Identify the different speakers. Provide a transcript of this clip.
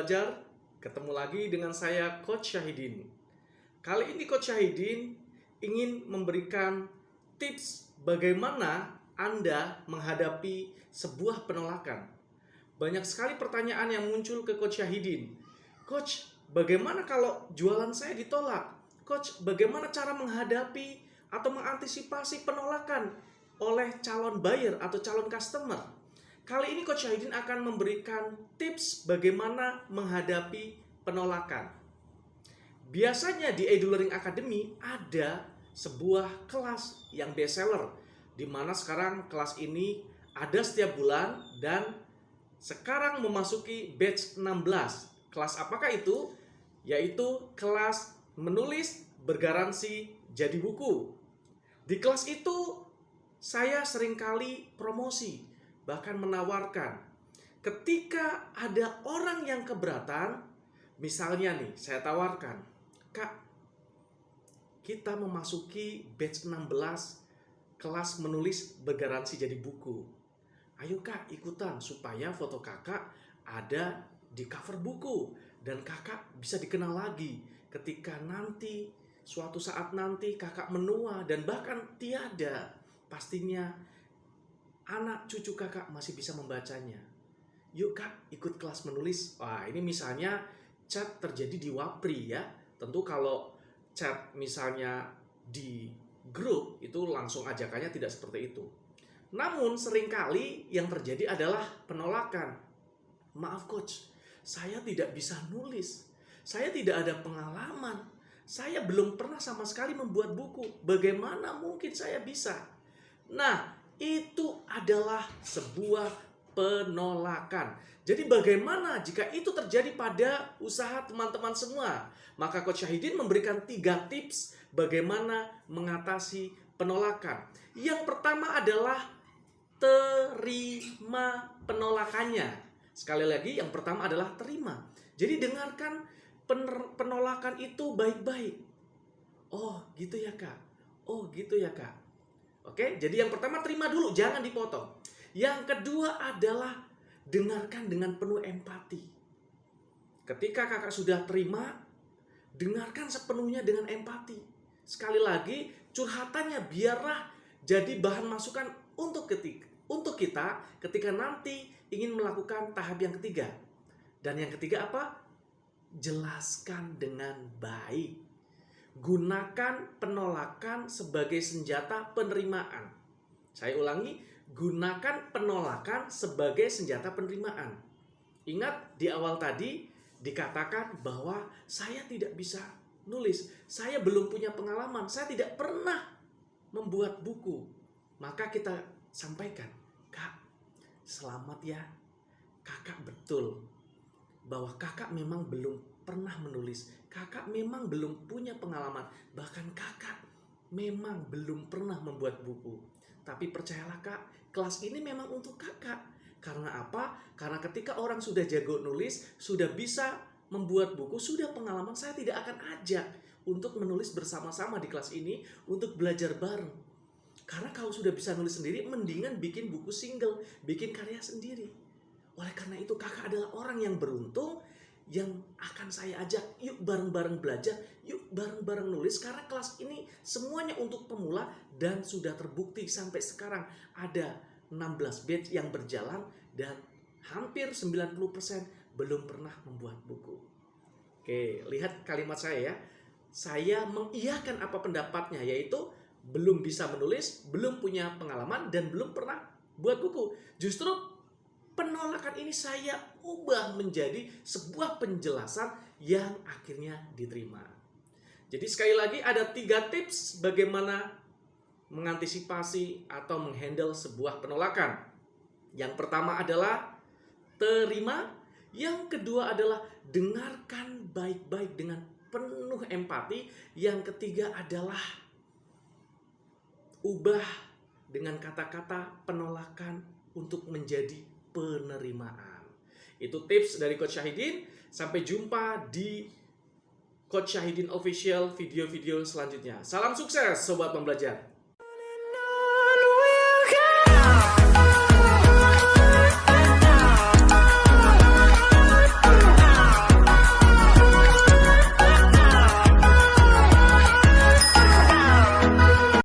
Speaker 1: Pembelajar, ketemu lagi dengan saya Coach Syahidin. Kali ini Coach Syahidin ingin memberikan tips bagaimana Anda menghadapi sebuah penolakan. Banyak sekali pertanyaan yang muncul ke Coach Syahidin. Coach, bagaimana kalau jualan saya ditolak? Coach, bagaimana cara menghadapi atau mengantisipasi penolakan oleh calon buyer atau calon customer? Kali ini Coach Syahidin akan memberikan tips bagaimana menghadapi penolakan. Biasanya di Edulearning Academy ada sebuah kelas yang bestseller, di mana sekarang kelas ini ada setiap bulan dan sekarang memasuki batch 16. Kelas apakah itu? Yaitu kelas menulis bergaransi jadi buku. Di kelas itu saya seringkali promosi, bahkan menawarkan. Ketika ada orang yang keberatan, misalnya nih, saya tawarkan, Kak, kita memasuki batch 16 kelas menulis bergaransi jadi buku. Ayo Kak, ikutan supaya foto kakak ada di cover buku dan kakak bisa dikenal lagi ketika nanti suatu saat nanti kakak menua dan bahkan tiada, pastinya anak cucu kakak masih bisa membacanya. Yuk Kak, ikut kelas menulis. Wah, ini misalnya chat terjadi di Wapri ya. Tentu kalau chat misalnya di grup itu langsung ajakannya tidak seperti itu. Namun seringkali yang terjadi adalah penolakan. Maaf Coach, saya tidak bisa nulis. Saya tidak ada pengalaman. Saya belum pernah sama sekali membuat buku. Bagaimana mungkin saya bisa? Nah, itu adalah sebuah penolakan. Jadi bagaimana jika itu terjadi pada usaha teman-teman semua? Maka Coach Syahidin memberikan 3 tips bagaimana mengatasi penolakan. Yang pertama adalah terima penolakannya. Sekali lagi, yang pertama adalah terima. Jadi dengarkan penolakan itu baik-baik. Oh, gitu ya Kak. Oh, gitu ya Kak. Oke, jadi yang pertama terima dulu, jangan dipotong. Yang kedua adalah dengarkan dengan penuh empati. Ketika kakak sudah terima, dengarkan sepenuhnya dengan empati. Sekali lagi, curhatannya biarlah jadi bahan masukan untuk kita ketika nanti ingin melakukan tahap yang ketiga. Dan yang ketiga apa? Jelaskan dengan baik. Gunakan penolakan sebagai senjata penerimaan. Saya ulangi, gunakan penolakan sebagai senjata penerimaan. Ingat di awal tadi dikatakan bahwa saya tidak bisa nulis, saya belum punya pengalaman, saya tidak pernah membuat buku. Maka kita sampaikan, Kak, selamat ya, kakak betul bahwa kakak memang belum pernah menulis, kakak memang belum punya pengalaman, bahkan kakak memang belum pernah membuat buku. Tapi percayalah Kak, kelas ini memang untuk kakak. Karena apa? Karena ketika orang sudah jago nulis, sudah bisa membuat buku, sudah pengalaman, saya tidak akan ajak untuk menulis bersama-sama di kelas ini untuk belajar bareng. Karena kalau sudah bisa nulis sendiri, mendingan bikin buku single, bikin karya sendiri. Oleh karena itu kakak adalah orang yang beruntung yang akan saya ajak, yuk bareng-bareng belajar, yuk bareng-bareng nulis, karena kelas ini semuanya untuk pemula dan sudah terbukti sampai sekarang ada 16 batch yang berjalan dan hampir 90% belum pernah membuat buku. Oke, lihat kalimat saya ya. Saya mengiyakan apa pendapatnya, yaitu belum bisa menulis, belum punya pengalaman, dan belum pernah buat buku. Justru penolakan ini saya ubah menjadi sebuah penjelasan yang akhirnya diterima. Jadi sekali lagi ada 3 tips bagaimana mengantisipasi atau menghandle sebuah penolakan. Yang pertama adalah terima. Yang kedua adalah dengarkan baik-baik dengan penuh empati. Yang ketiga adalah ubah dengan kata-kata penolakan untuk menjadi penerimaan. Itu tips dari Coach Syahidin. Sampai jumpa di Coach Syahidin Official video-video selanjutnya. Salam sukses Sobat Pembelajar.